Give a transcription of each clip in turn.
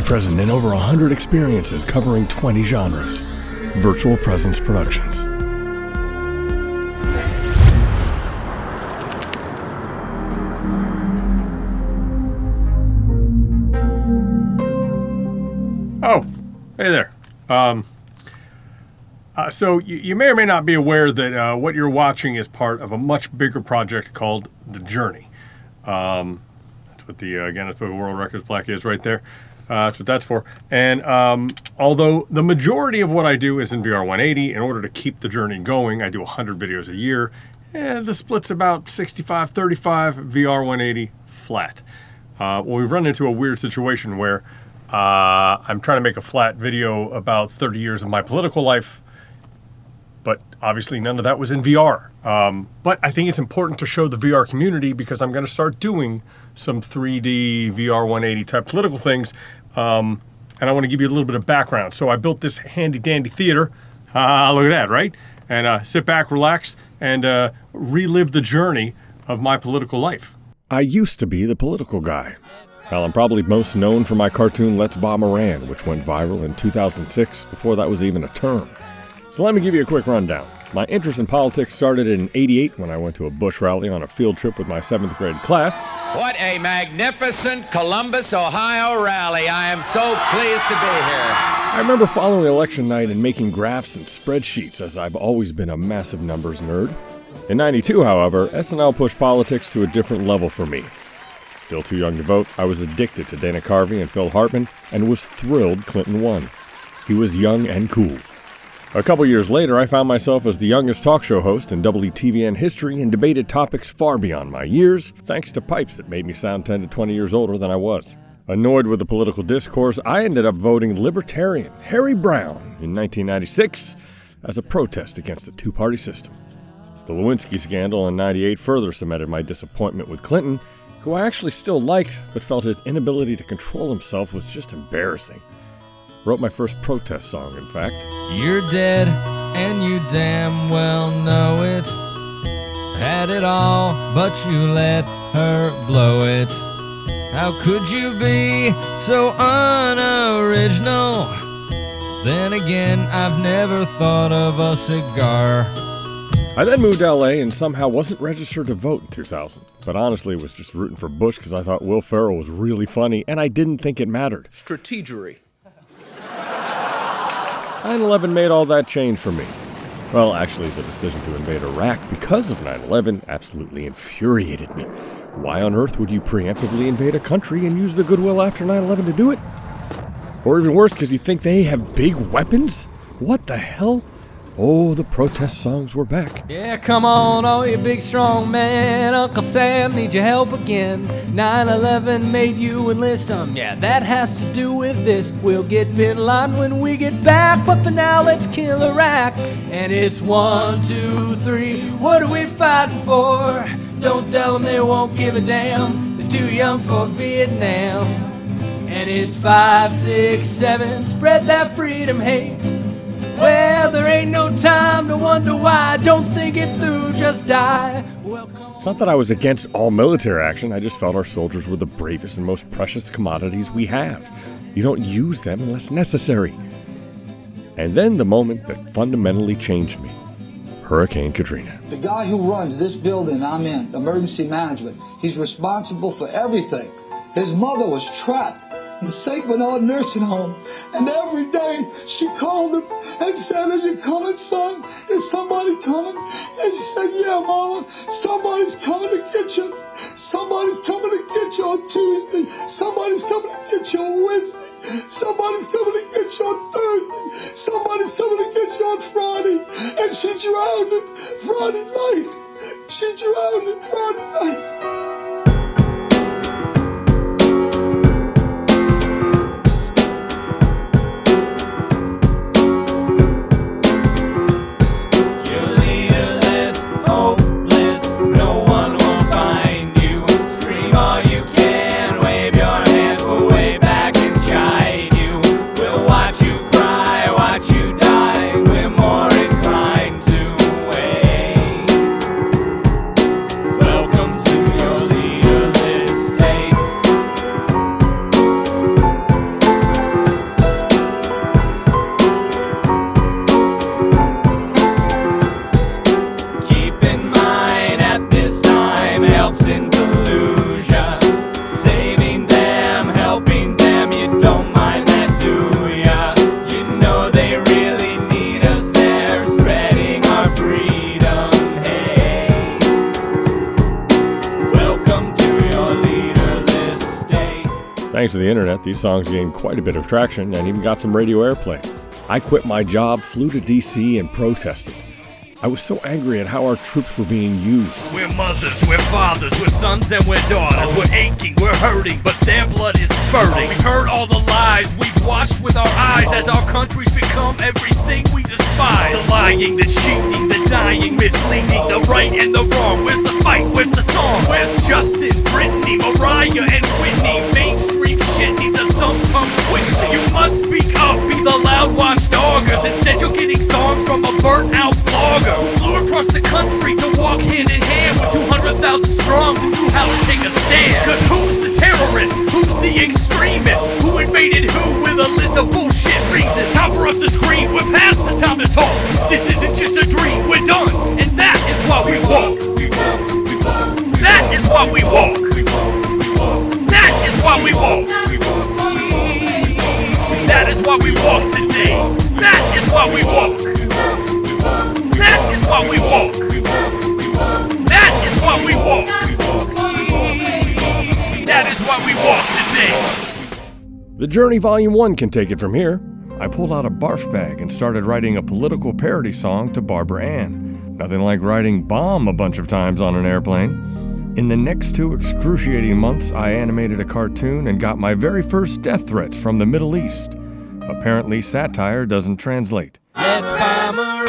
present in over 100 experiences covering 20 genres. Virtual Presence Productions. Oh, hey there. So you may or may not be aware that what you're watching is part of a much bigger project called The Journey. That's what the Guinness Book of World Records plaque is right there. That's what that's for. And although the majority of what I do is in VR180, in order to keep the journey going, I do 100 videos a year. And the split's about 65-35 VR180 flat. Well, we've run into a weird situation where I'm trying to make a flat video about 30 years of my political life, but obviously none of that was in VR. But I think it's important to show the VR community because I'm going to start doing some 3D VR180 type political things. And I want to give you a little bit of background. So I built this handy dandy theater. Look at that, right? And sit back, relax, and relive the journey of my political life. I used to be the political guy. Well, I'm probably most known for my cartoon Let's Bob Moran, which went viral in 2006 before that was even a term. So let me give you a quick rundown. My interest in politics started in '88 when I went to a Bush rally on a field trip with my 7th grade class. What a magnificent Columbus, Ohio rally. I am so pleased to be here. I remember following election night and making graphs and spreadsheets as I've always been a massive numbers nerd. In '92, however, SNL pushed politics to a different level for me. Still too young to vote, I was addicted to Dana Carvey and Phil Hartman and was thrilled Clinton won. He was young and cool. A couple years later, I found myself as the youngest talk show host in WTVN history and debated topics far beyond my years, thanks to pipes that made me sound 10 to 20 years older than I was. Annoyed with the political discourse, I ended up voting Libertarian Harry Brown in 1996 as a protest against the two-party system. The Lewinsky scandal in '98 further cemented my disappointment with Clinton, who I actually still liked, but felt his inability to control himself was just embarrassing. Wrote my first protest song, in fact. You're dead, and you damn well know it. Had it all, but you let her blow it. How could you be so unoriginal? Then again, I've never thought of a cigar. I then moved to LA and somehow wasn't registered to vote in 2000. But honestly, was just rooting for Bush because I thought Will Ferrell was really funny, and I didn't think it mattered. Strategery. 9/11 made all that change for me. Well, actually, the decision to invade Iraq because of 9/11 absolutely infuriated me. Why on earth would you preemptively invade a country and use the goodwill after 9/11 to do it? Or even worse, because you think they have big weapons? What the hell? Oh, the protest songs were back. Yeah, come on, all you big strong man. Uncle Sam needs your help again. 9/11 made you enlist him. Yeah, that has to do with this. We'll get Bin Laden when we get back, but for now let's kill Iraq. And it's 1, 2, 3. What are we fighting for? Don't tell them, they won't give a damn. They're too young for Vietnam. And it's 5, 6, 7. Spread that freedom hate. Well, there ain't no time to wonder why. Don't think it through, just die. It's not that I was against all military action, I just felt our soldiers were the bravest and most precious commodities we have. You don't use them unless necessary. And then the moment that fundamentally changed me. Hurricane Katrina. The guy who runs this building I'm in, emergency management, he's responsible for everything. His mother was trapped in St. Bernard nursing home, and every day she called him and said, "Are you coming, son? Is somebody coming?" And she said, "Yeah, Mama, somebody's coming to get you. Somebody's coming to get you on Tuesday. Somebody's coming to get you on Wednesday. Somebody's coming to get you on Thursday. Somebody's coming to get you on Friday." And she drowned it Friday night. She drowned it Friday night. Welcome to Thanks to the internet, these songs gained quite a bit of traction and even got some radio airplay. I quit my job, flew to DC, and protested. I was so angry at how our troops were being used. We're mothers, we're fathers, we're sons and we're daughters. We're aching, we're hurting, but their blood is spurting. We've heard all the lies, we've watched with our eyes as our country's become everything we despise. The lying, the cheating, the dying, misleading, the right and the wrong. Where's the fight, where's the song? Where's Justin, Brittany, Mariah, and Whitney? Mainstream shit needs a song come quickly. You must speak up, be the loud watchdoggers. Instead you're getting songs from a burnt out blogger who flew across the country to walk hand in hand with 200,000 strong who knew how to take a stand. Cause who's the terrorist? Who's the extremist? Who invaded who with a list of bullshit reasons? Time for us to scream, we're past the time to talk. This isn't just a dream, we're done. And that is why we walk. That is why we walk. That is why we walk. That is why we walk today. That is why we walk. That is why we walk. That is why we walk. That is why we walk today. The Journey Volume 1 can take it from here. I pulled out a barf bag and started writing a political parody song to Barbara Ann. Nothing like writing bomb a bunch of times on an airplane. In the next 2 excruciating months, I animated a cartoon and got my very first death threats from the Middle East. Apparently, satire doesn't translate. Let's bomb around,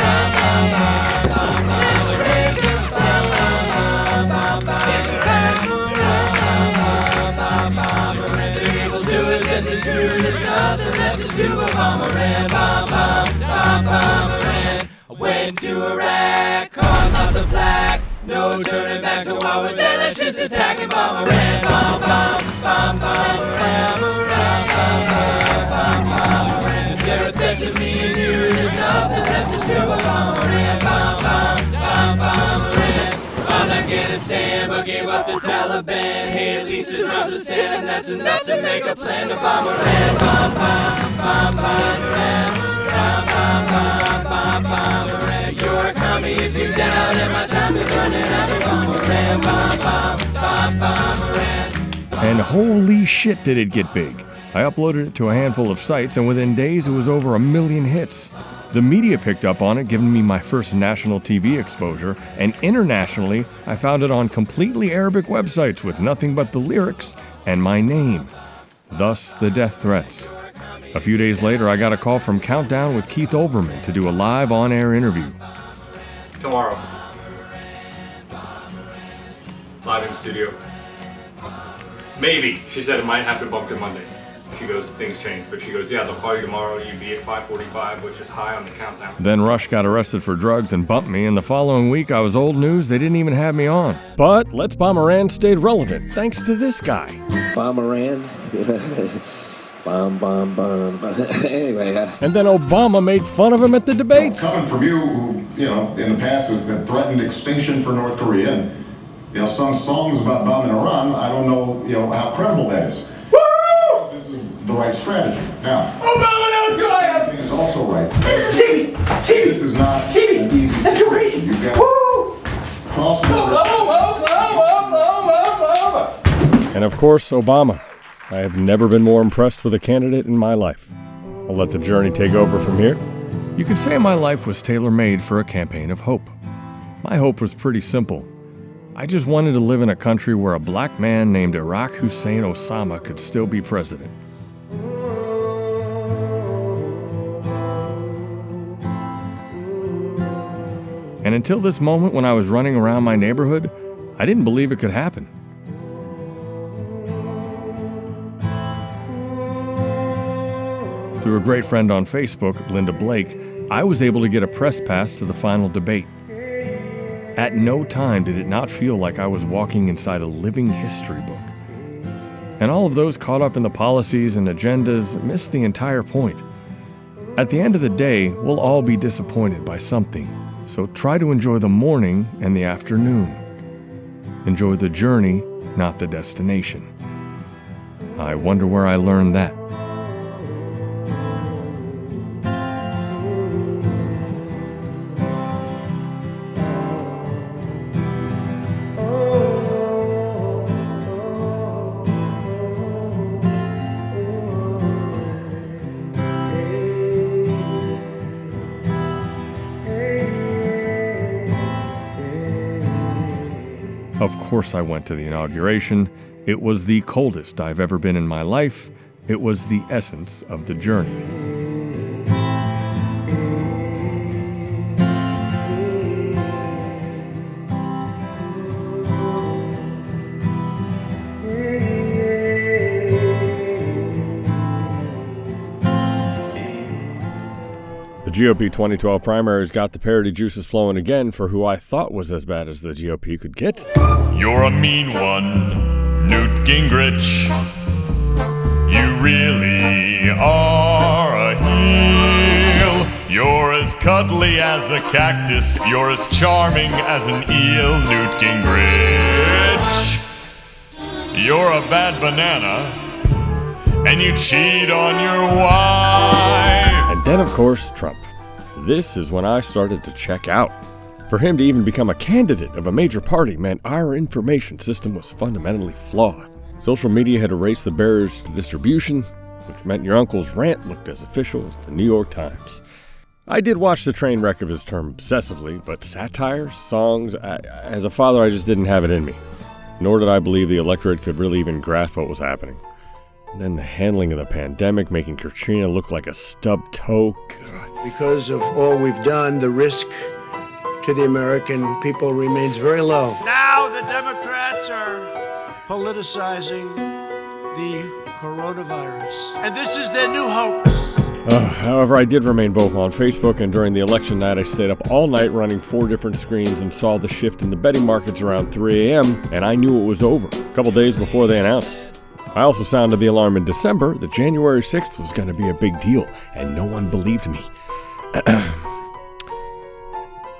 went to Iraq, called out the black. No turning back, so while we're there, let's just attack and bomb Iran. Bomb, bomb, bomb, bomb, Iran, bomb, bomb, Iran. There is such a me and you, there's nothing left to do but bomb Iran. Bomb, bomb, bomb, bomb, Iran. I'm not gonna stand, but gave up the Taliban. Hey, at least it's understand, and that's enough to make a plan to bomb Iran. Bomb, bomb, bomb, bomb, Iran. Bomb, bomb, bomb, bomb, bomb, Iran. You're coming if you doubt, and my time is running out of bomb Iran. Bomb, bomb, bomb, bomb, Iran. And holy shit did it get big. I uploaded it to a handful of sites, and within days it was over 1 million hits. The media picked up on it, giving me my first national TV exposure, and internationally, I found it on completely Arabic websites with nothing but the lyrics and my name. Thus, the death threats. A few days later, I got a call from Countdown with Keith Olbermann to do a live on-air interview. Tomorrow. Live in studio. Maybe. She said it might have to bump to Monday. She goes, things change. But she goes, yeah, they'll call you tomorrow. You'll be at 5:45, which is high on the countdown. Then Rush got arrested for drugs and bumped me, and the following week I was old news. They didn't even have me on. But Let's Bomb Iran stayed relevant, thanks to this guy. Bomb Iran? Bomb, bomb, bomb, bomb. Anyway. And then Obama made fun of him at the debates. Coming from you who, in the past have been threatened extinction for North Korea and, sung songs about bombing Iran, I don't know, how credible that is. Woo! This is the right strategy. Now, Obama knows who I am! Is also right. This is TV! TV! This is not TV! an easy Let's go crazy! You've got Woo! cross-border. And of course, Obama. I have never been more impressed with a candidate in my life. I'll let the journey take over from here. You could say my life was tailor-made for a campaign of hope. My hope was pretty simple. I just wanted to live in a country where a black man named Iraq Hussein Osama could still be president. And until this moment when I was running around my neighborhood, I didn't believe it could happen. Through a great friend on Facebook, Linda Blake, I was able to get a press pass to the final debate. At no time did it not feel like I was walking inside a living history book. And all of those caught up in the policies and agendas missed the entire point. At the end of the day, we'll all be disappointed by something, so try to enjoy the morning and the afternoon. Enjoy the journey, not the destination. I wonder where I learned that. course I went to the inauguration. It was the coldest I've ever been in my life. It was the essence of the journey. The GOP 2012 primaries got the parody juices flowing again for who I thought was as bad as the GOP could get. You're a mean one, Newt Gingrich. You really are a heel. You're as cuddly as a cactus. You're as charming as an eel, Newt Gingrich. You're a bad banana, and you cheat on your wife. And then, of course, Trump. This is when I started to check out. For him to even become a candidate of a major party meant our information system was fundamentally flawed. Social media had erased the barriers to distribution, which meant your uncle's rant looked as official as the New York Times. I did watch the train wreck of his term obsessively, but satire, songs, as a father, I just didn't have it in me. Nor did I believe the electorate could really even grasp what was happening. And then the handling of the pandemic, making Katrina look like a stubbed toe. God. Because of all we've done, the risk to the American people remains very low. Now the Democrats are politicizing the coronavirus. And this is their new hope. However, I did remain vocal on Facebook, and during the election night, I stayed up all night running 4 different screens and saw the shift in the betting markets around 3 a.m., and I knew it was over a couple days before they announced. I also sounded the alarm in December that January 6th was going to be a big deal, and no one believed me.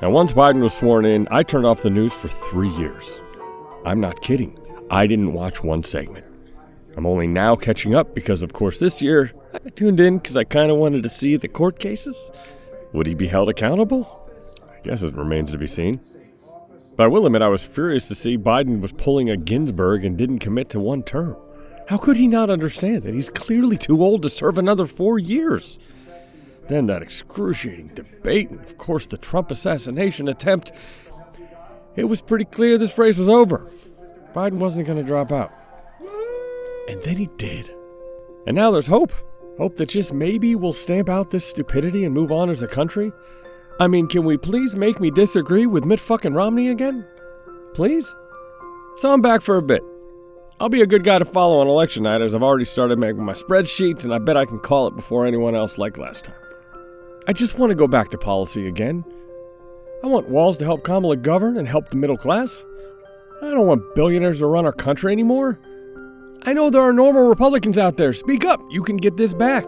Now, once Biden was sworn in, I turned off the news for 3 years. I'm not kidding. I didn't watch one segment. I'm only now catching up because, of course, this year, I tuned in because I kind of wanted to see the court cases. Would he be held accountable? I guess it remains to be seen. But I will admit I was furious to see Biden was pulling a Ginsburg and didn't commit to 1 term. How could he not understand that he's clearly too old to serve another 4 years? Then that excruciating debate, and of course the Trump assassination attempt. It was pretty clear this race was over. Biden wasn't going to drop out. And then he did. And now there's hope. Hope that just maybe we'll stamp out this stupidity and move on as a country. I mean, can we please make me disagree with Mitt fucking Romney again? Please? So I'm back for a bit. I'll be a good guy to follow on election night, as I've already started making my spreadsheets, and I bet I can call it before anyone else like last time. I just want to go back to policy again. I want Walz to help Kamala govern and help the middle class. I don't want billionaires to run our country anymore. I know there are normal Republicans out there. Speak up. You can get this back.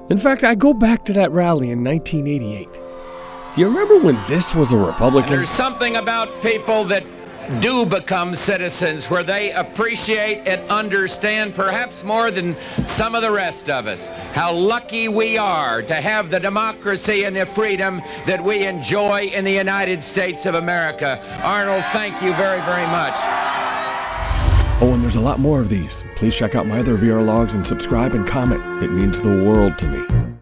In fact, I go back to that rally in 1988. Do you remember when this was a Republican? There's something about people that do become citizens where they appreciate and understand, perhaps more than some of the rest of us, how lucky we are to have the democracy and the freedom that we enjoy in the United States of America. Arnold, thank you very, very much. Oh, and there's a lot more of these. Please check out my other VRLOGs and subscribe and comment. It means the world to me.